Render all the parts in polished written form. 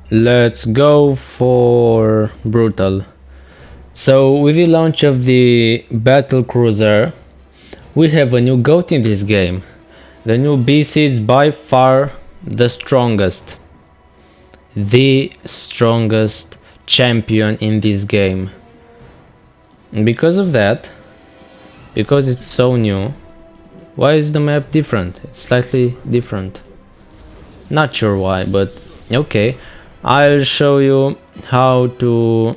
Let's go for brutal. So with the launch of the battle cruiser, we have a new goat in this game. The new BC is by far the strongest champion in this game. And because of that, because it's so new, why is the map different? It's slightly different. Not sure why, but okay. I'll show you how to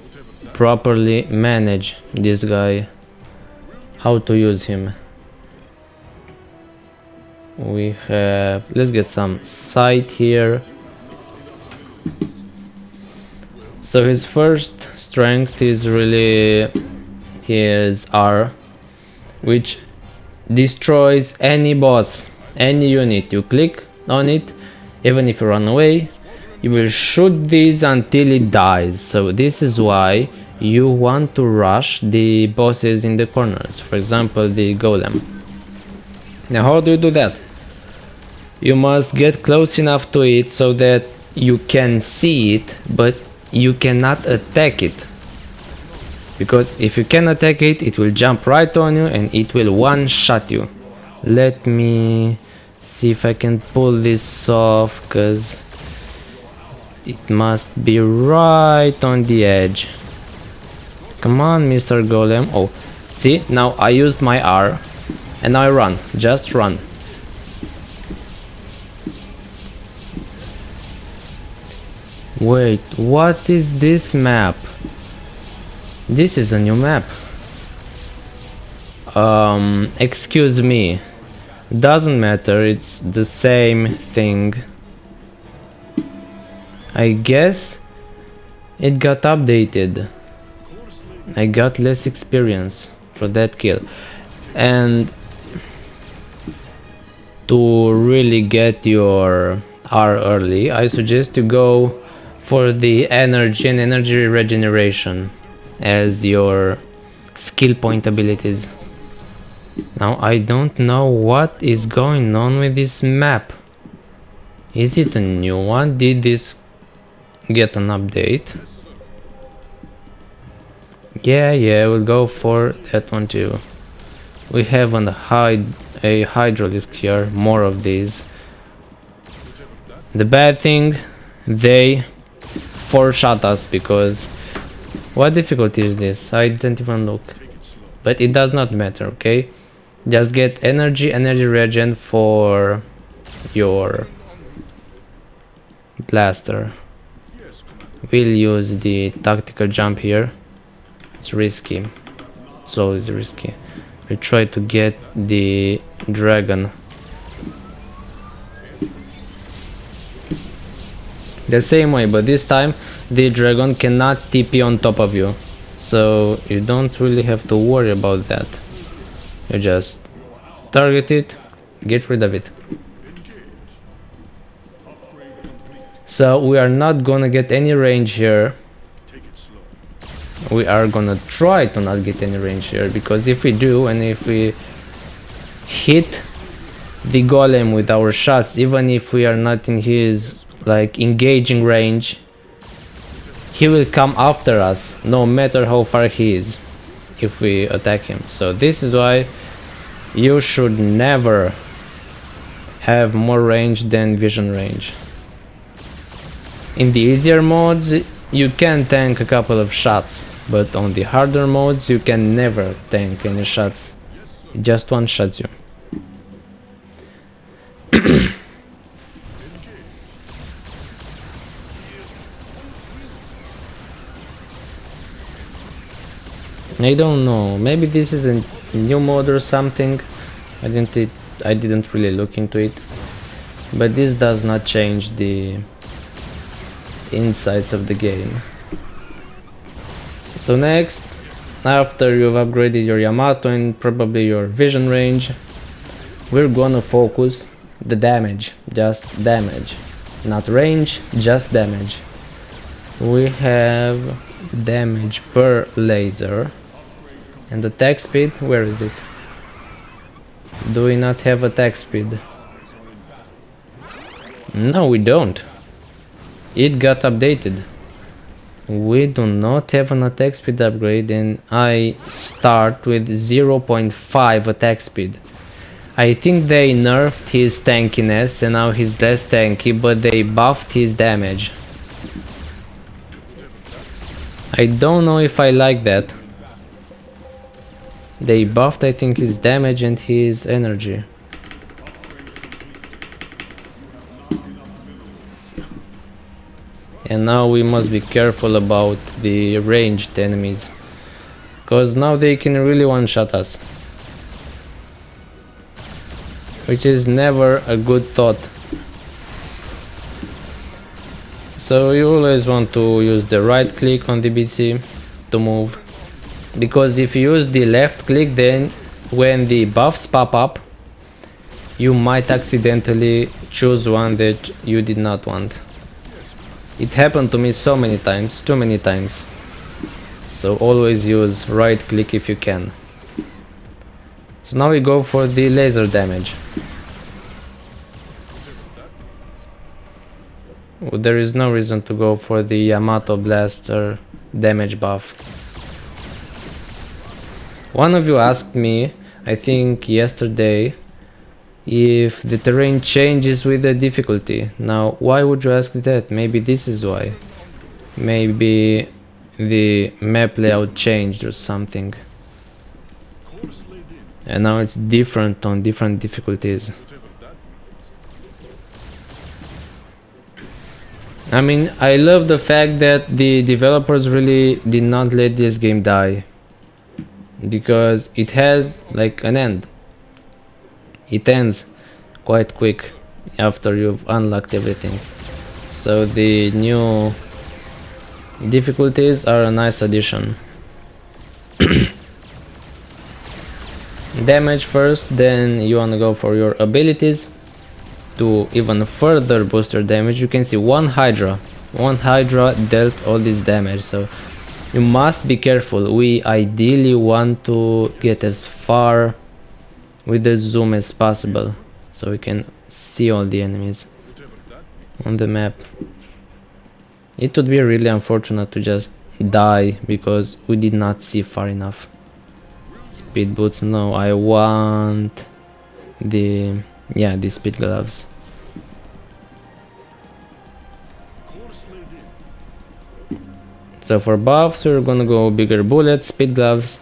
properly manage this guy, how to use him. We have, let's get some sight here. So his first strength is really his R, which destroys any boss, any unit. You click on it, even if you run away, you will shoot this until it dies. So this is why you want to rush the bosses in the corners, for example the golem. Now how do you do that? You must get close enough to it so that you can see it, but you cannot attack it. Because if you can attack it, it will jump right on you and it will one-shot you. Let me see if I can pull this off, cause it must be right on the edge. Come on, Mr. Golem. Oh, see, now I used my R and now I run, just run. Wait, what is this map? This is a new map. Excuse me. Doesn't matter, it's the same thing. I guess it got updated. I got less experience for that kill. And to really get your R early, I suggest you go for the energy and energy regeneration as your skill point abilities. Now I don't know what is going on with this map. Is it a new one? Did this get an update? Yeah, we'll go for that one too. We have a hydraulic here, more of these. The bad thing, they four-shot us because... What difficulty is this? I didn't even look. But it does not matter, okay? Just get energy regen for your blaster. We'll use the tactical jump here. It's risky. It's always risky. We'll try to get the dragon. The same way, but this time the dragon cannot TP on top of you. So you don't really have to worry about that. You just target it, get rid of it. So we are not gonna get any range here. We are gonna try to not get any range here, because if we do, and if we hit the golem with our shots, even if we are not in his like engaging range, he will come after us no matter how far he is if we attack him. So this is why you should never have more range than vision range. In the easier modes you can tank a couple of shots, but on the harder modes you can never tank any shots. It just one-shots you. I don't know, maybe this is a new mode or something. I didn't really look into it, but this does not change the insights of the game. So next, after you've upgraded your Yamato and probably your vision range, we're gonna focus the damage, just damage, not range, just damage. We have damage per laser. And attack speed, where is it? Do we not have attack speed? No, we don't. it got updated. We do not have an attack speed upgrade, and I start with 0.5 attack speed. I think they nerfed his tankiness and now he's less tanky, but they buffed his damage. I don't know if I like that. They buffed, I think, his damage and his energy. And now we must be careful about the ranged enemies, because now they can really one-shot us, which is never a good thought. So you always want to use the right click on the BC to move, because if you use the left click, then when the buffs pop up, you might accidentally choose one that you did not want. It happened to me so many times, too many times. So always use right click if you can. So now we go for the laser damage. There is no reason to go for the Yamato Blaster damage buff. One of you asked me, I think yesterday, if the terrain changes with the difficulty. Now, why would you ask that? Maybe this is why. Maybe the map layout changed or something. And now it's different on different difficulties. I mean, I love the fact that the developers really did not let this game die, because it has like an end. It ends quite quick after you've unlocked everything. So the new difficulties are a nice addition. Damage first, then you wanna go for your abilities to even further boost your damage. You can see one Hydra dealt all this damage, so you must be careful. We ideally want to get as far with the zoom as possible, so we can see all the enemies on the map. It would be really unfortunate to just die because we did not see far enough. Speed boots, no, I want the speed gloves. So for buffs, we're gonna go bigger bullets, speed gloves,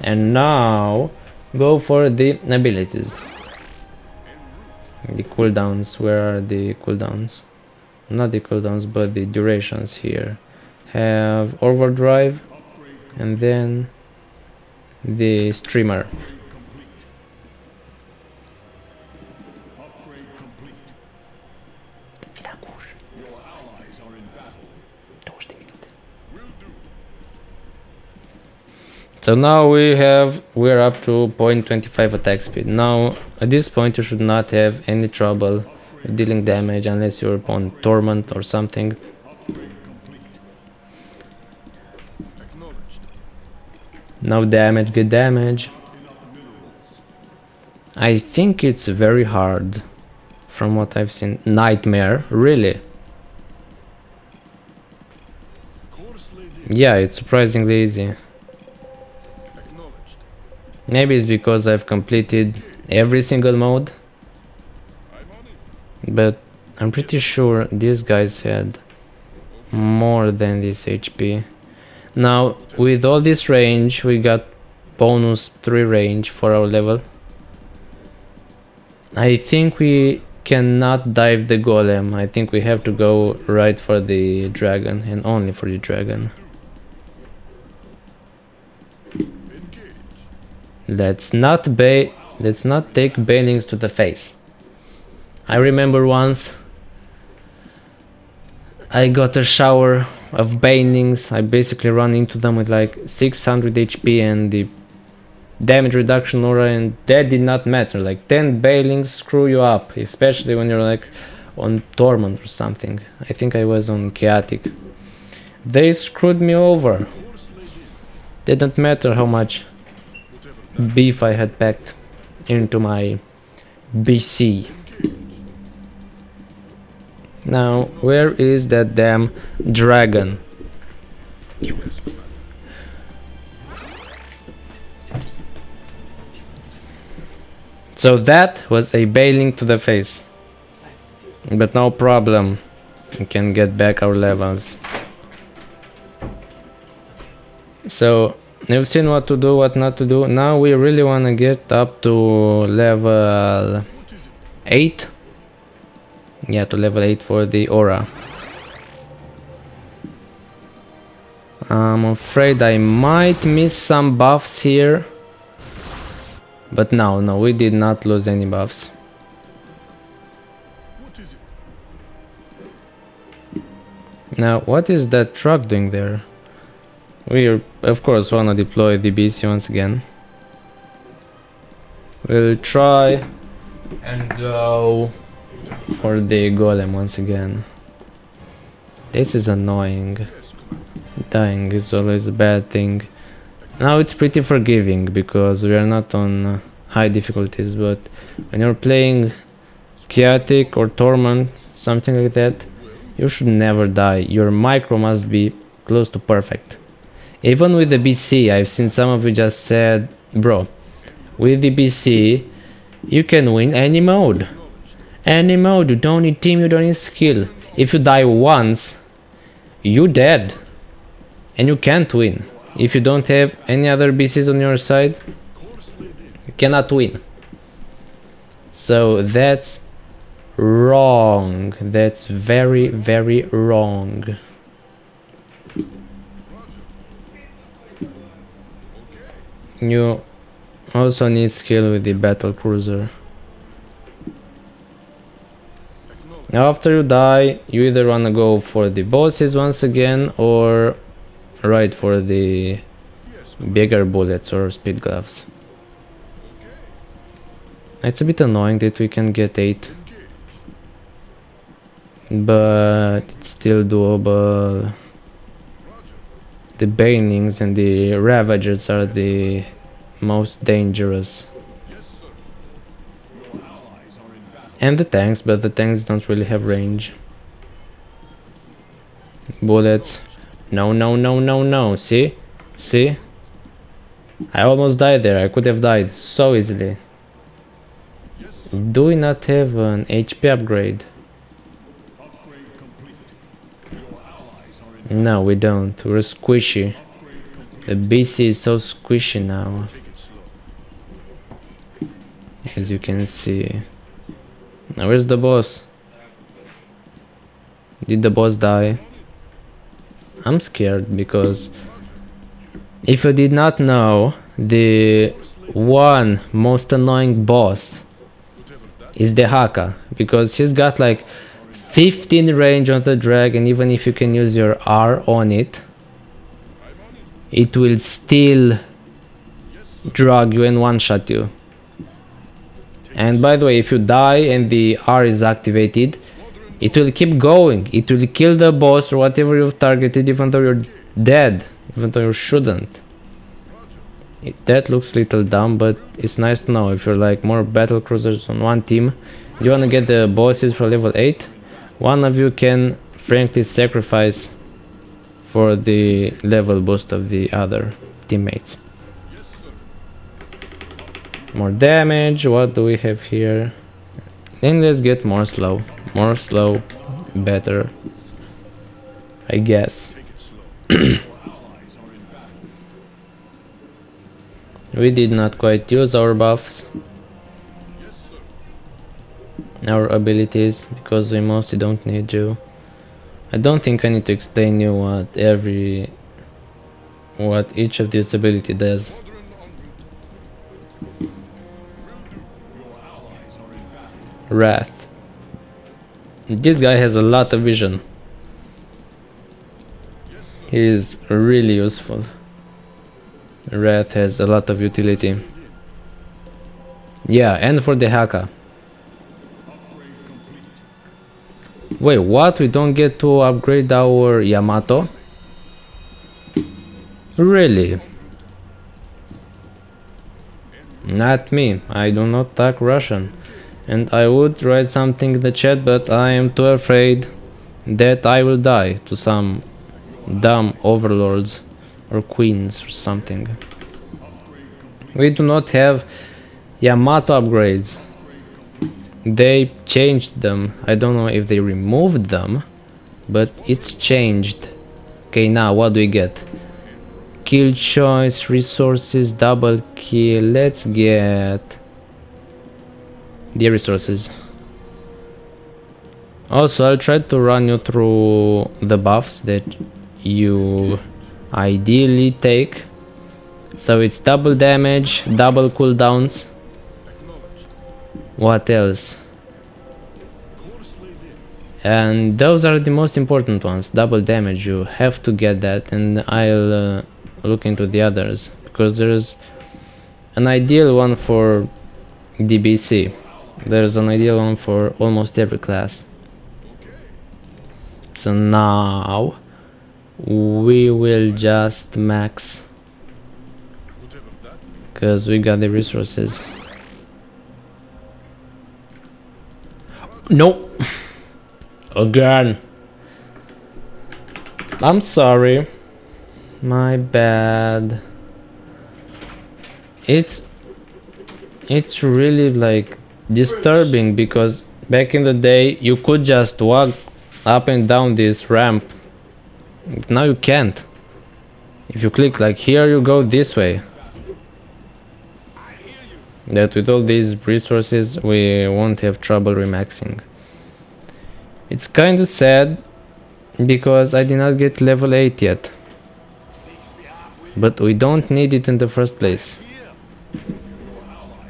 and now go for the abilities. The cooldowns, where are the cooldowns? Not the cooldowns, but the durations here. Have overdrive, and then the streamer. So now we're up to 0.25 attack speed. Now at this point you should not have any trouble dealing damage unless you're on torment or something. No damage, get damage. I think it's very hard from what I've seen. Nightmare, really? Yeah, it's surprisingly easy. Maybe it's because I've completed every single mode, but I'm pretty sure these guys had more than this HP. Now with all this range we got bonus 3 range for our level. I think we cannot dive the golem. I think we have to go right for the dragon, and only for the dragon. Let's not take banelings to the face. I remember once I got a shower of banelings. I basically ran into them with like 600 HP and the damage reduction aura, and that did not matter. Like 10 banelings screw you up, especially when you're like on torment or something. I think I was on chaotic. They screwed me over. Didn't matter how much beef I had packed into my BC. Now, where is that damn dragon? So that was a bailing to the face. But no problem. We can get back our levels. So, you've seen what to do, what not to do. Now we really want to get up to level 8. Yeah, to level 8 for the aura. I'm afraid I might miss some buffs here. But no, we did not lose any buffs. Now, what is that truck doing there? We, of course, wanna deploy the BC once again. We'll try and go for the golem once again. This is annoying. Dying is always a bad thing. Now it's pretty forgiving because we are not on high difficulties, but when you're playing chaotic or torment, something like that, you should never die. Your micro must be close to perfect. Even with the BC, I've seen some of you just said, bro, with the BC, you can win any mode. Any mode, you don't need team, you don't need skill. If you die once, you dead. And you can't win. If you don't have any other BCs on your side, you cannot win. So that's wrong. That's very, very wrong. You also need skill with the battle cruiser. After you die, you either wanna go for the bosses once again or ride for the bigger bullets or speed gloves. It's a bit annoying that we can get 8, but it's still doable. The banings and the ravagers are the most dangerous. And the tanks, but the tanks don't really have range. Bullets. No. See? I almost died there. I could have died so easily. Do we not have an HP upgrade? No, we don't. We're squishy. The BC is so squishy now. As you can see. Now where's the boss? Did the boss die? I'm scared because if you did not know, the one most annoying boss is the Haka, because he's got like 15 range on the dragon. Even if you can use your R on it, it will still drag you and one-shot you. And by the way, if you die and the R is activated, it will keep going. It will kill the boss or whatever you've targeted, even though you're dead, even though you shouldn't. That looks a little dumb, but it's nice to know. If you're like more battle cruisers on one team, you wanna get the bosses for level 8, one of you can frankly sacrifice for the level boost of the other teammates. More damage. What do we have here? And let's get more slow. More slow, better, I guess. We did not quite use our buffs, our abilities, because we mostly don't need to. I don't think I need to explain you what each of these ability does. Wrath. This guy has a lot of vision. He is really useful. Wrath has a lot of utility. Yeah, and for the Haka. Wait, what? We don't get to upgrade our Yamato? Really? Not me. I do not talk Russian. And I would write something in the chat, but I am too afraid that I will die to some dumb overlords or queens or something. We do not have Yamato upgrades. They changed them. I don't know if they removed them, but it's changed. Okay, now what do we get? Kill choice, resources, double kill. Let's get the resources. Also, I'll try to run you through the buffs that you ideally take. So it's double damage, double cooldowns. What else? And those are the most important ones. Double damage, you have to get that, and I'll look into the others, because there's an ideal one for DBC. There's an ideal one for almost every class. So now we will just max, because we got the resources. No! Again! I'm sorry. My bad. It's really like disturbing, because back in the day you could just walk up and down this ramp. Now you can't. If you click like here, you go this way. That with all these resources we won't have trouble remaxing. It's kinda sad, because I did not get level 8 yet. But we don't need it in the first place.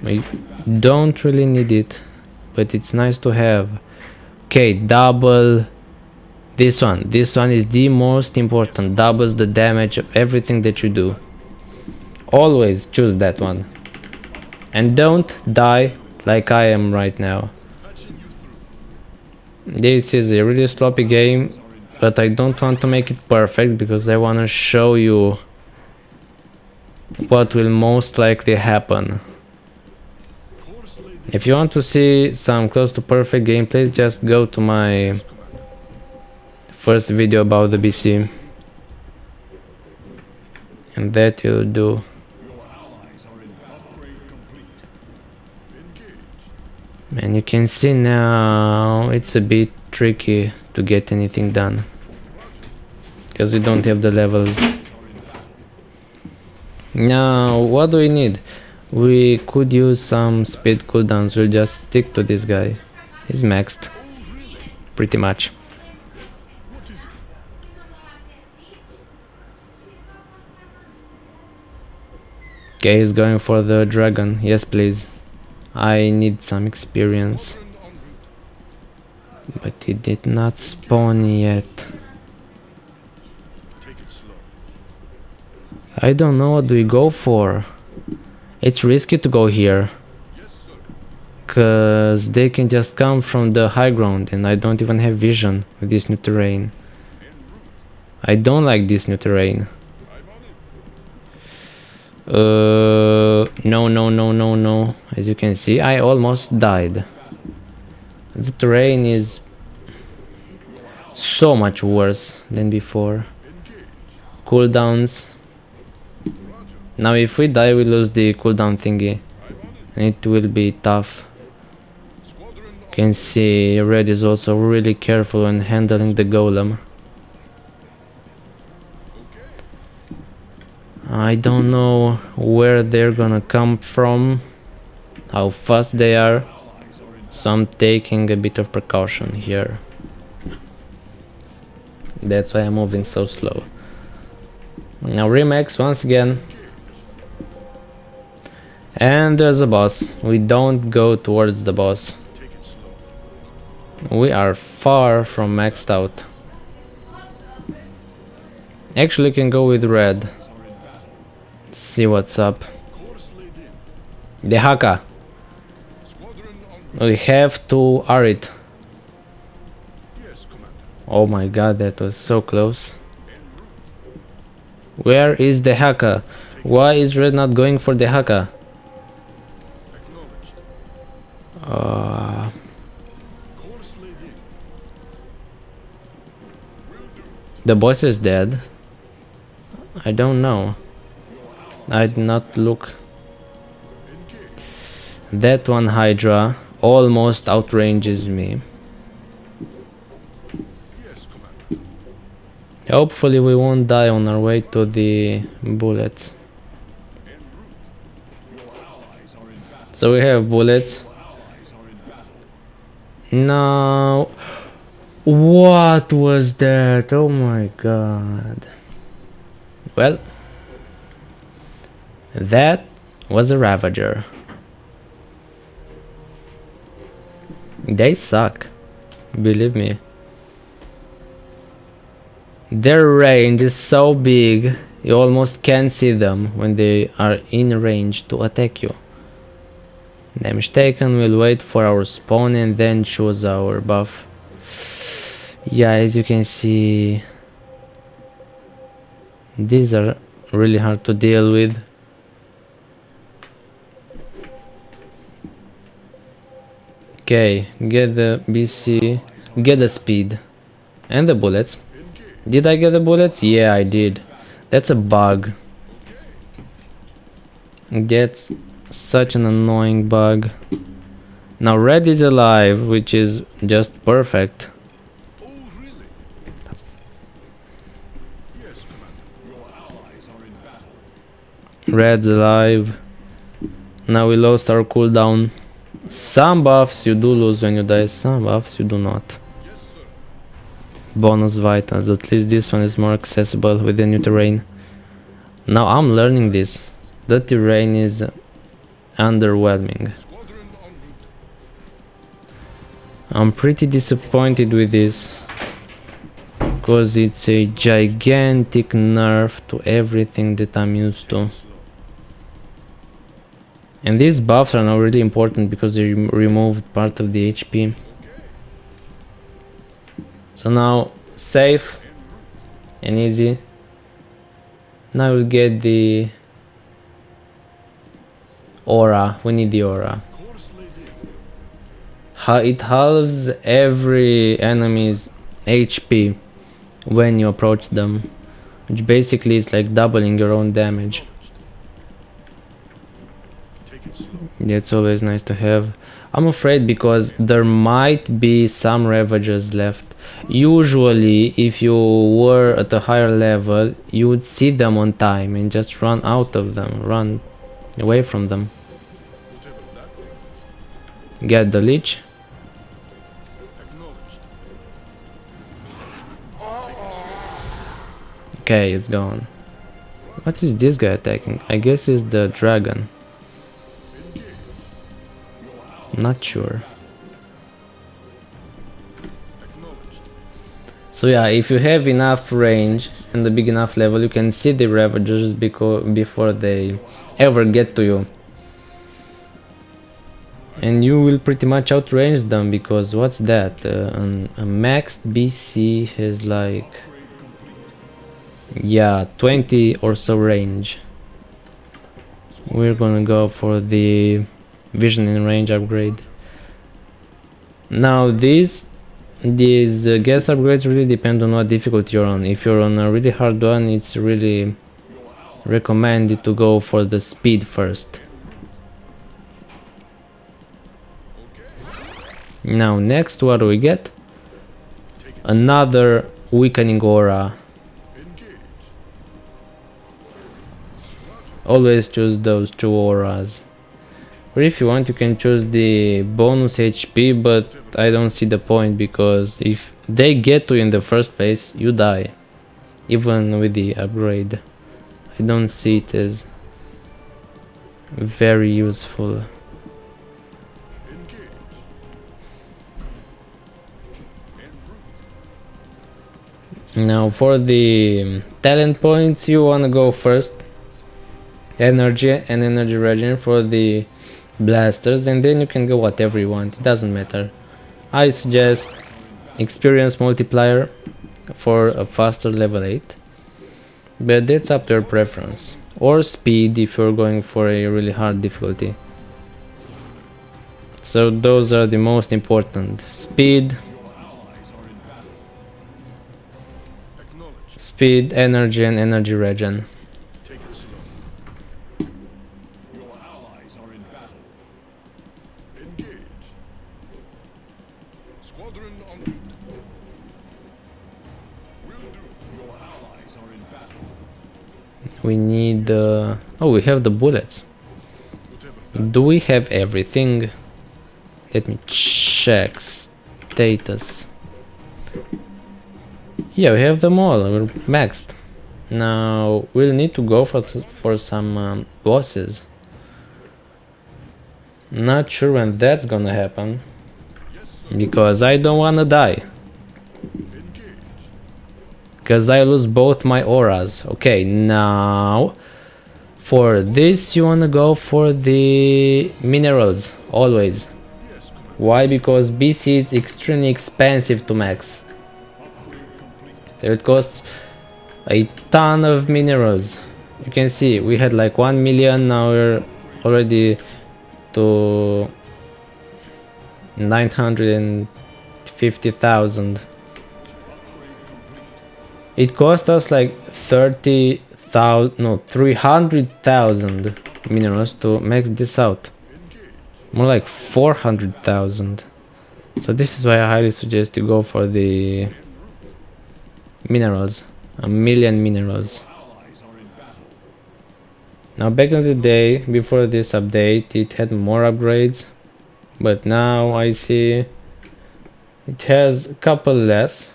We don't really need it, but it's nice to have. Okay, double this one. This one is the most important. Doubles the damage of everything that you do. Always choose that one. And don't die like I am right now. This is a really sloppy game, but I don't want to make it perfect, because I want to show you what will most likely happen. If you want to see some close to perfect gameplay, just go to my first video about the BC, and that you'll do. And you can see now it's a bit tricky to get anything done, because we don't have the levels. Now what do we need? We could use some speed cooldowns. We'll just stick to this guy. He's maxed pretty much. Okay, he's going for the dragon. Yes, please. I need some experience. But he did not spawn yet. I don't know, what do we go for? It's risky to go here, cause they can just come from the high ground, and I don't even have vision with this new terrain. I don't like this new terrain. No. As you can see, I almost died. The terrain is so much worse than before. Cooldowns. Now if we die, we lose the cooldown thingy, and it will be tough. You can see Red is also really careful when handling the golem. I don't know where they're gonna come from, how fast they are, so I'm taking a bit of precaution here. That's why I'm moving so slow. Now remax once again. And there's a boss. We don't go towards the boss. We are far from maxed out. Actually, can go with red. Let's see what's up. The Haka. We have to R it. Oh my god, that was so close. Where is the Haka? Why is red not going for the Haka? The boss is dead. I don't know. I did not look. That one Hydra almost outranges me. Hopefully we won't die on our way to the bullets. So we have bullets. No. What was that? Oh my god. Well, that was a Ravager. They suck, believe me. Their range is so big, you almost can't see them when they are in range to attack you. Damage taken, we'll wait for our spawn and then choose our buff. Yeah, as you can see, these are really hard to deal with. Okay, get the BC, get the speed and the bullets. Did I get the bullets? Yeah, I did. That's a bug. That's such an annoying bug. Now red is alive, which is just perfect. Red's alive. Now we lost our cooldown. Some buffs you do lose when you die, some buffs you do not. Bonus vitals, at least this one is more accessible with the new terrain. Now I'm learning this. The terrain is underwhelming. I'm pretty disappointed with this, because it's a gigantic nerf to everything that I'm used to. And these buffs are now really important because they removed part of the HP. So now, safe and easy. Now we'll get the aura. We need the aura. It halves every enemy's HP when you approach them, which basically is like doubling your own damage. That's always nice to have. I'm afraid because there might be some Ravagers left. Usually, if you were at a higher level, you would see them on time and just run out of them, run away from them. Get the leech. Okay, it's gone. What is this guy attacking? I guess it's the dragon. Not sure. So yeah, if you have enough range and a big enough level, you can see the Ravagers before they ever get to you. And you will pretty much outrange them, because what's that? A maxed BC has like, yeah, 20 or so range. We're gonna go for the vision and range upgrade. Now these gas upgrades really depend on what difficulty you're on. If you're on a really hard one, it's really recommended to go for the speed first. Now next, what do we get? Another weakening aura. Always choose those two auras. Or if you want, you can choose the bonus HP, but I don't see the point, because if they get to you in the first place, you die. Even with the upgrade. I don't see it as very useful. Now for the talent points, you wanna go first. Energy and energy regen for the blasters, and then you can go whatever you want, it doesn't matter. I suggest experience multiplier for a faster level 8, but that's up to your preference, or speed if you're going for a really hard difficulty. So those are the most important: speed, Speed, energy, and energy regen. Take it slow. Your allies are in battle. Engage. Squadron en route. Will do. Your allies are in battle. We need... oh, we have the bullets. Whatever. Do we have everything? Let me check status. Yeah, we have them all. We're maxed. Now we'll need to go for some bosses. Not sure when that's gonna happen, because I don't wanna die. Engage. Because I lose both my auras. Okay, now for this you wanna go for the minerals always. Yes, Commander. Why? Because BC is extremely expensive to max. So it costs a ton of minerals. You can see we had like 1 million, now we're already to 950,000. It cost us like 30,000, no, 300,000 minerals to max this out. More like 400,000. So this is why I highly suggest you go for the minerals. 1,000,000 minerals. Now back in the day, before this update, it had more upgrades, but now I see it has a couple less,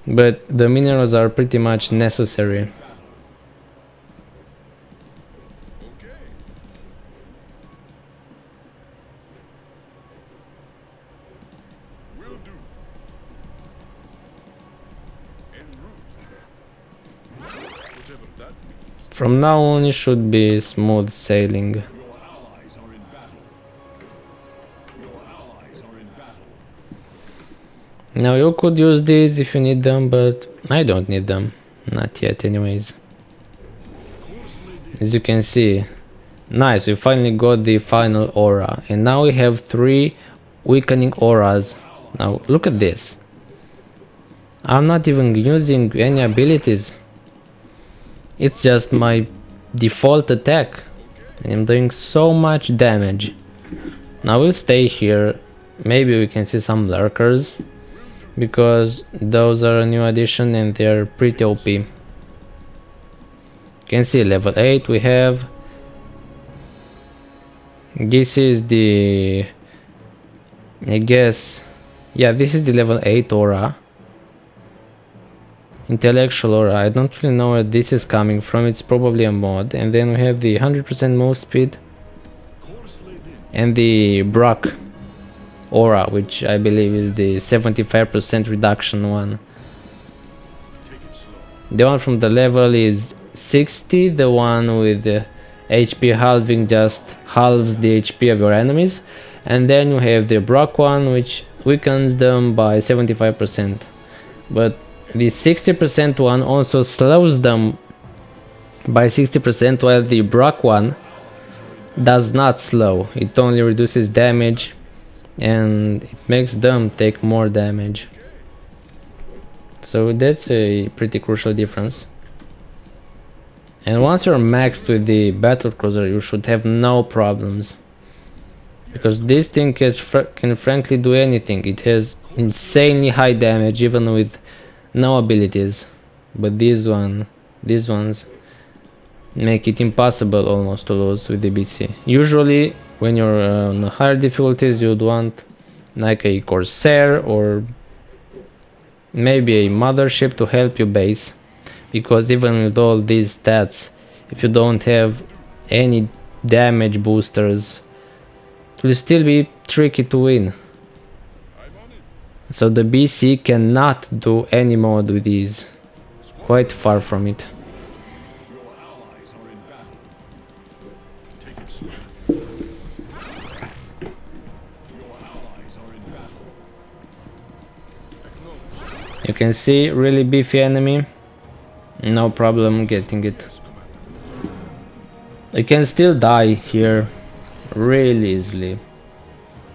but the minerals are pretty much necessary. Okay. Will do. En route. Whatever that means. From now on it should be smooth sailing. Your allies are in battle. Your allies are in battle. Now you could use these if you need them, but I don't need them. Not yet anyways. As you can see, nice, we finally got the final aura, and now we have 3 weakening auras. Now look at this. I'm not even using any abilities. It's just my default attack. I'm doing so much damage. Now we'll stay here. Maybe we can see some lurkers, because those are a new addition and they're pretty OP. You can see level 8 we have. This is the... I guess... yeah, this is the level 8 aura. Intellectual aura. I don't really know where this is coming from. It's probably a mod. And then we have the 100% move speed. And the Brock aura, which I believe is the 75% reduction one. The one from the level is 60, the one with the HP halving just halves the HP of your enemies, and then you have the Brock one, which weakens them by 75%, but the 60% one also slows them by 60%, while the Brock one does not slow, it only reduces damage and it makes them take more damage. So that's a pretty crucial difference. And once you're maxed with the battle cruiser, you should have no problems, because this thing can frankly do anything. It has insanely high damage even with no abilities, but these ones make it impossible almost to lose with the BC. Usually when you're on higher difficulties, you'd want like a Corsair or maybe a mothership to help you base, because even with all these stats, if you don't have any damage boosters, it will still be tricky to win. So the BC cannot do any mod with these, quite far from it. You can see, really beefy enemy, no problem getting it. You can still die here really easily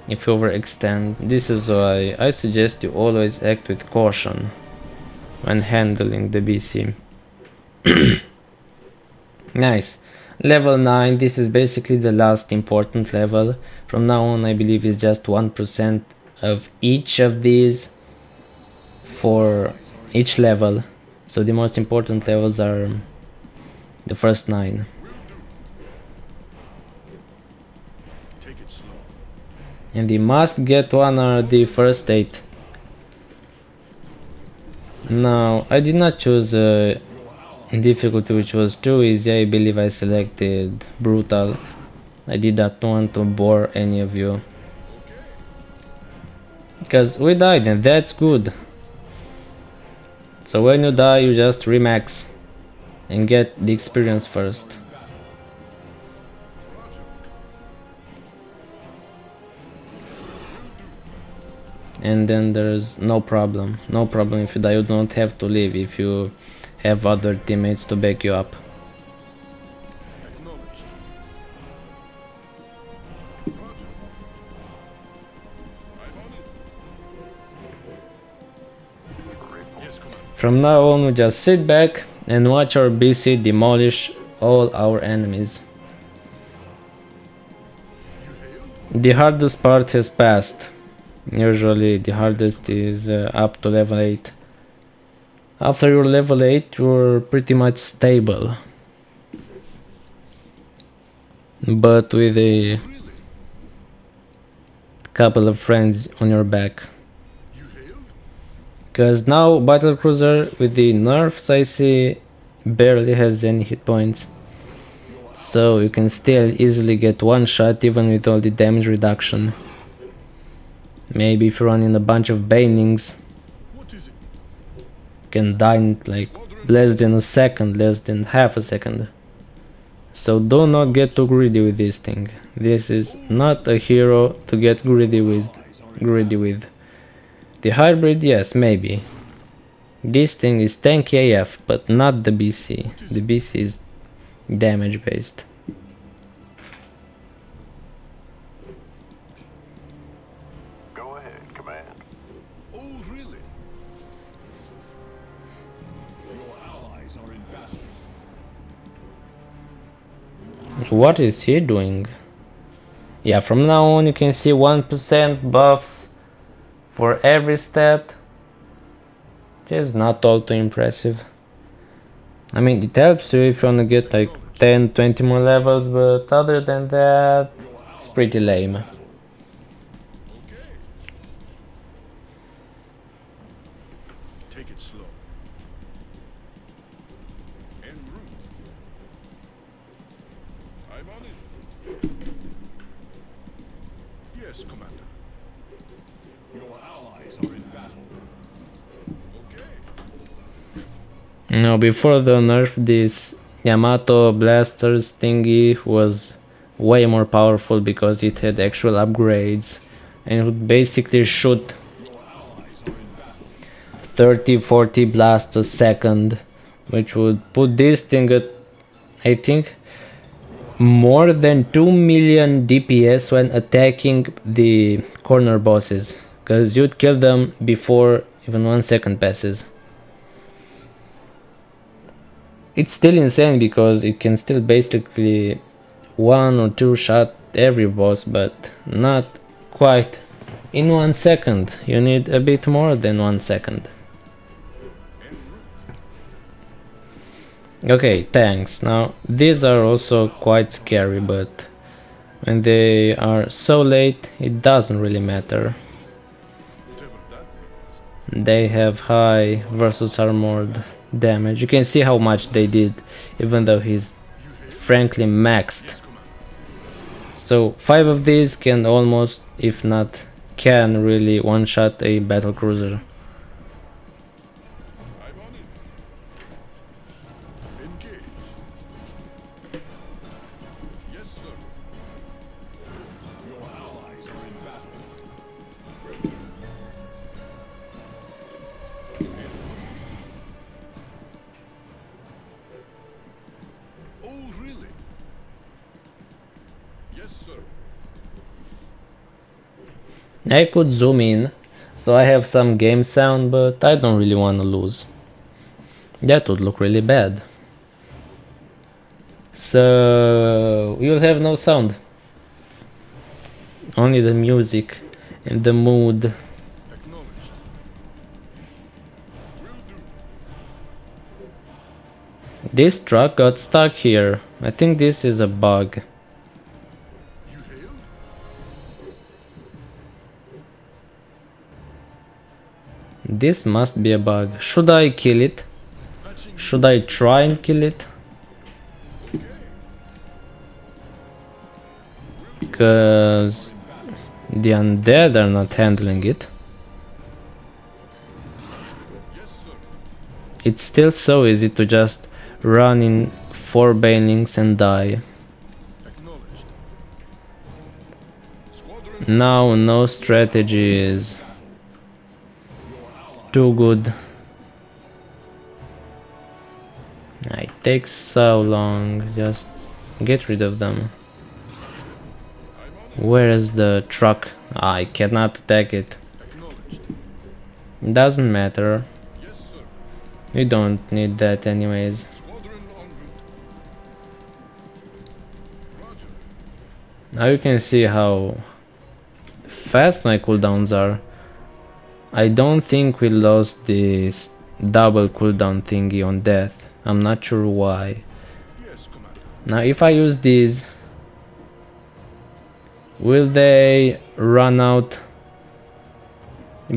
if you overextend. This is why I suggest you always act with caution. when handling the BC. Nice. Level 9, this is basically the last important level. From now on, I believe it's just 1% of each of these for each level. So the most important levels are the first 9. Take it slow. And the must get one are the first 8. Now, I did not choose difficulty, which was too easy. I believe I selected brutal. I did not want to bore any of you, because we died and that's good. So when you die, you just remax and get the experience first. And then there's no problem. No problem if you die, you don't have to leave if you have other teammates to back you up. Acknowledged. Roger. I'm on it. Yes, Commander. From now on, we just sit back and watch our BC demolish all our enemies. The hardest part has passed. Usually the hardest is up to level 8. After you're level 8, you're pretty much stable. But with a couple of friends on your back. Because now Battlecruiser with the nerfs I see barely has any hit points. So you can still easily get one shot even with all the damage reduction. Maybe if you run in a bunch of banings, What is it? you can die in like less than a second, less than half a second. So do not get too greedy with this thing. This is not a hero to get greedy with. The hybrid, yes, maybe. This thing is tanky AF, but not the BC. The BC is damage based. Go ahead, Command. Oh, really? Your allies are in battle. What is he doing? Yeah, from now on you can see 1% buffs for every stat. It is not all too impressive. I mean, it helps you if you wanna get like 10-20 more levels, but other than that, it's pretty lame. Okay. Take it slow. En route. I'm on it. Yes, Commander. Your allies are in battle. Okay. Now, before the nerf, this Yamato Blasters thingy was way more powerful because it had actual upgrades and it would basically shoot 30-40 blasts a second, which would put this thing at, I think, more than 2 million DPS when attacking the corner bosses, because you'd kill them before even 1 second passes. It's still insane because it can still basically 1 or 2 shot every boss, but not quite in 1 second. You need a bit more than 1 second. Okay, tanks. Now, these are also quite scary, but when they are so late, it doesn't really matter. Whatever that means. They have high versus armored damage. You can see how much they did, even though he's frankly maxed. So 5 of these can almost, if not can really one-shot a battlecruiser. I'm on it. Engage. Yes, sir. Your allies are in battle. Oh, really? Yes, sir. I could zoom in, so I have some game sound, but I don't really want to lose. That would look really bad. So you'll have no sound. Only the music and the mood. Acknowledged. Will do. This truck got stuck here. I think this is a bug. You hailed? This must be a bug. Should I kill it? Patching. Should I try and kill it? Okay. Because the undead are not handling it. Yes, sir. It's still so easy to just run in 4 banelings and die. Acknowledged. Squadron. Now no strategy is too good. It takes so long, just get rid of them. I'm on it. Where is the truck? I cannot attack it. Acknowledged. Doesn't matter, Yes, sir. we don't need that anyways. Squadron en route. Roger. Now you can see how fast my cooldowns are. I don't think we lost this double cooldown thingy on death. I'm not sure why. Yes, Commander. Now if I use these, will they run out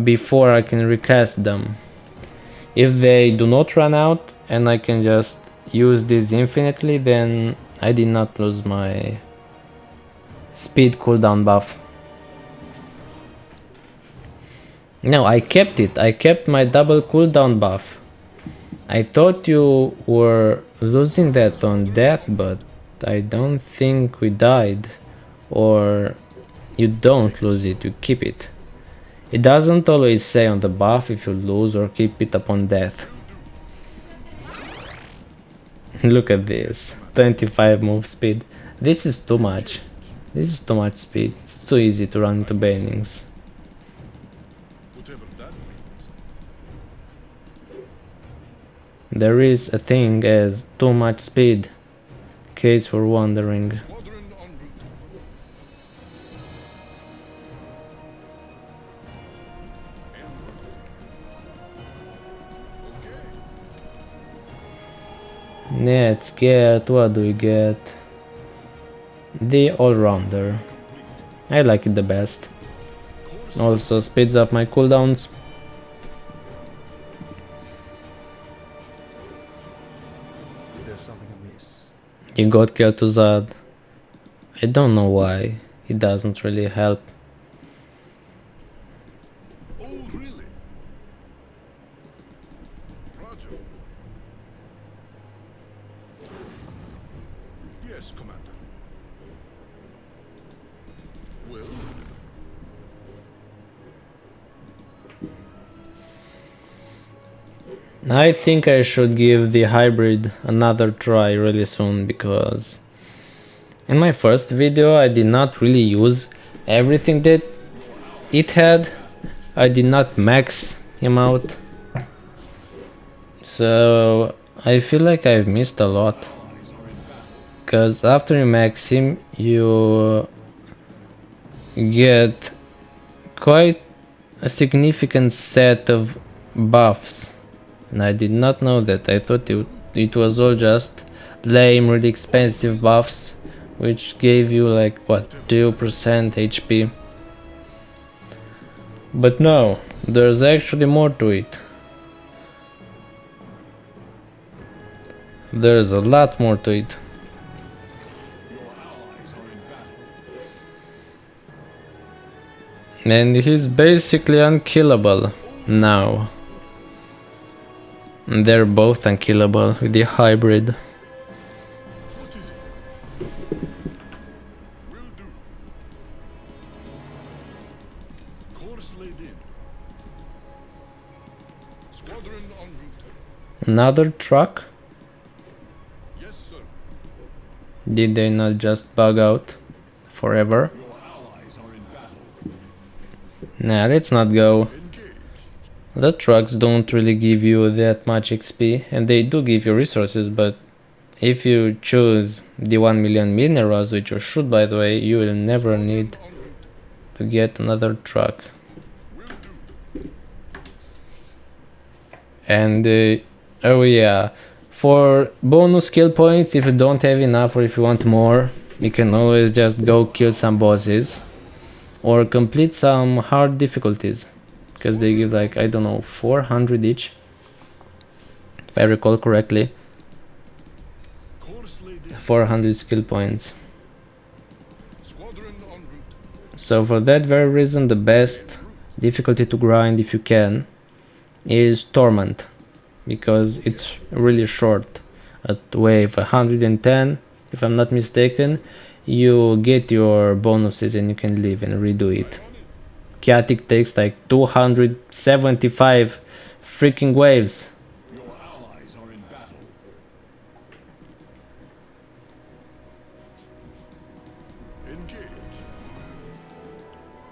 before I can recast them? If they do not run out and I can just use this infinitely, then I did not lose my speed cooldown buff. No, I kept it. I kept my double cooldown buff. I thought you were losing that on death, but I don't think we died. Or you don't lose it, you keep it. It doesn't always say on the buff if you lose or keep it upon death. Look at this, 25 move speed. This is too much. This is too much speed. It's too easy to run into banelings. Whatever that means. There is a thing as too much speed, in case we're wondering. Squadron en route. Okay. Let's get, what do we get? The all-rounder. I like it the best. Course. Also speeds up my cooldowns. Is there something amiss? You got Kel'Thuzad. I don't know why. It doesn't really help. Oh, really? Roger. Yes, Commander. Well, I think I should give the hybrid another try really soon, because in my first video I did not really use everything that it had. I did not max him out. So I feel like I've missed a lot. Because after you max him, you get quite a significant set of buffs. And I did not know that. I thought it was all just lame, really expensive buffs, which gave you like, what, 2% HP. But no, there's actually more to it. There's a lot more to it. your allies are in battle. And he's basically unkillable now. They're both unkillable with the hybrid. What is it? Will do. Course laid in. Squadron en route. Another truck? Yes, sir. Did they not just bug out forever? Your allies are in battle. Nah, let's not go. Engage. The trucks don't really give you that much XP, and they do give you resources, but if you choose the 1 million minerals, which you should by the way, you will never need to get another truck. And oh yeah, for bonus skill points, if you don't have enough or if you want more, you can always just go kill some bosses or complete some hard difficulties, because they give like, I don't know, 400 each, if I recall correctly. 400 skill points. So for that very reason, the best difficulty to grind, if you can, is Torment, because it's really short. At wave 110, if I'm not mistaken, you get your bonuses and you can leave and redo it. Chaotic takes like 275 freaking waves. Your allies are in battle. Engage.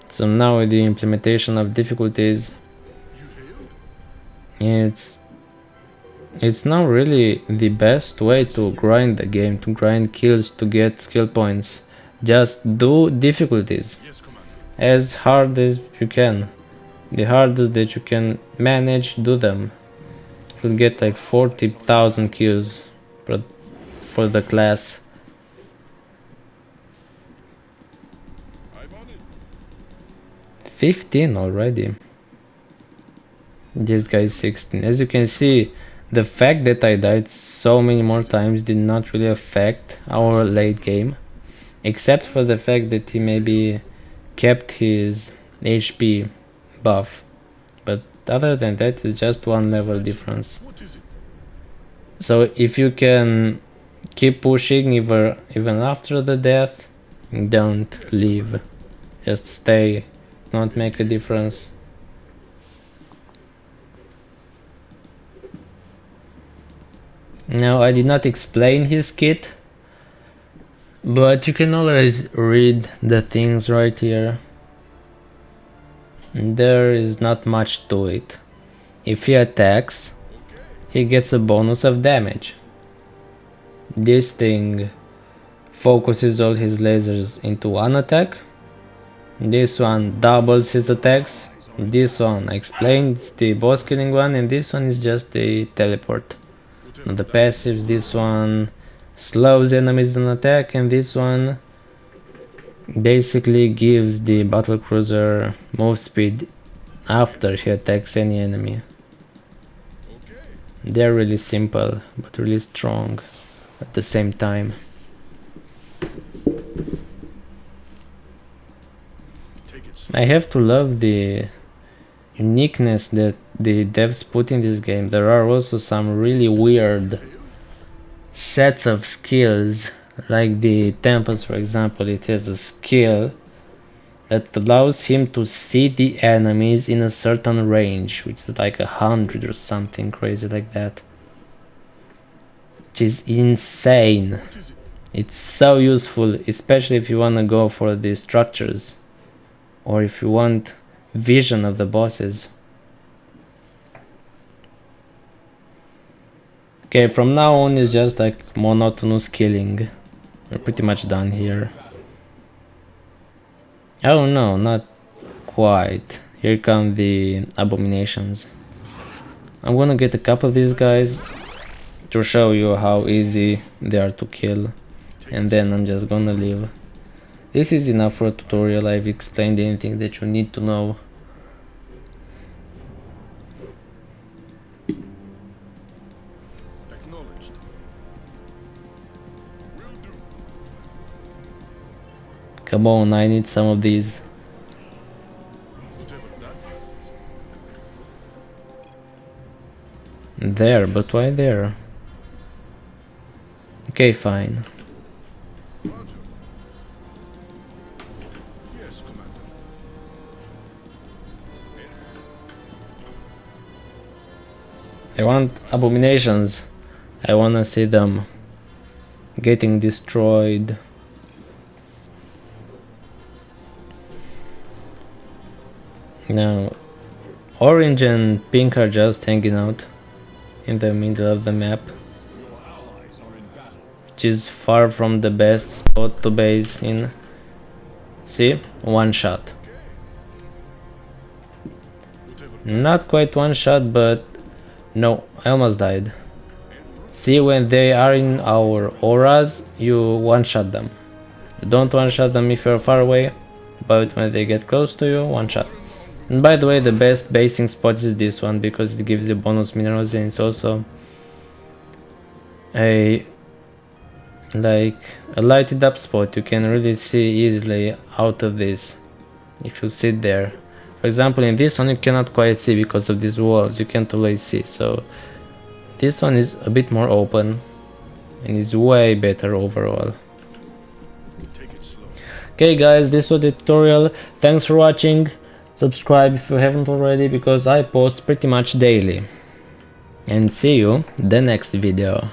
So now with the implementation of difficulties, it's not really the best way to grind the game, to grind kills, to get skill points. Just do difficulties Yes, Commander. as hard as you can. The hardest that you can manage, do them. You'll get like 40,000 kills for the class. I'm on it. 15 already. This guy is 16. As you can see, the fact that I died so many more times did not really affect our late game, except for the fact that he maybe kept his HP buff, but other than that it's just one level difference. What is it? So if you can keep pushing even after the death, don't leave, just stay, don't make a difference. Now, I did not explain his kit, but you can always read the things right here. There is not much to it. If he attacks, he gets a bonus of damage. This thing focuses all his lasers into one attack. This one doubles his attacks. This one, I explained, it's the boss killing one, and this one is just a teleport. The passives, this one slows enemies on attack, and this one basically gives the battlecruiser move speed after he attacks any enemy. They're really simple but really strong at the same time. I have to love the uniqueness that the devs put in this game. There are also some really weird sets of skills, like the Tempest, for example. It has a skill that allows him to see the enemies in a certain range, which is like 100 or something crazy like that, which is insane. It's so useful, especially if you want to go for the structures or if you want vision of the bosses. Okay, from now on it's just like monotonous killing. We're pretty much done here. Oh no, not quite. Here come the abominations. I'm gonna get a couple of these guys to show you how easy they are to kill, and then I'm just gonna leave. This is enough for a tutorial. I've explained anything that you need to know. Acknowledged. Will do. Come on, I need some of these. Whatever that means. There, but why there? Okay, fine. Roger. Yes, Commander. I want abominations. I wanna see them getting destroyed. Now, Orange and pink are just hanging out in the middle of the map, Your allies are in battle. which is far from the best spot to base in. See? One shot. Not quite one shot, but no, I almost died. See, when they are in our auras, you one-shot them. Don't one-shot them if you're far away, but when they get close to you, one-shot. And by the way, the best basing spot is this one, because it gives you bonus minerals and it's also a lighted up spot. You can really see easily out of this if you sit there. For example, in this one you cannot quite see because of these walls, you can't always see, so this one is a bit more open and is way better overall. Okay guys, this was the tutorial. Thanks for watching. Subscribe if you haven't already, because I post pretty much daily. And see you the next video.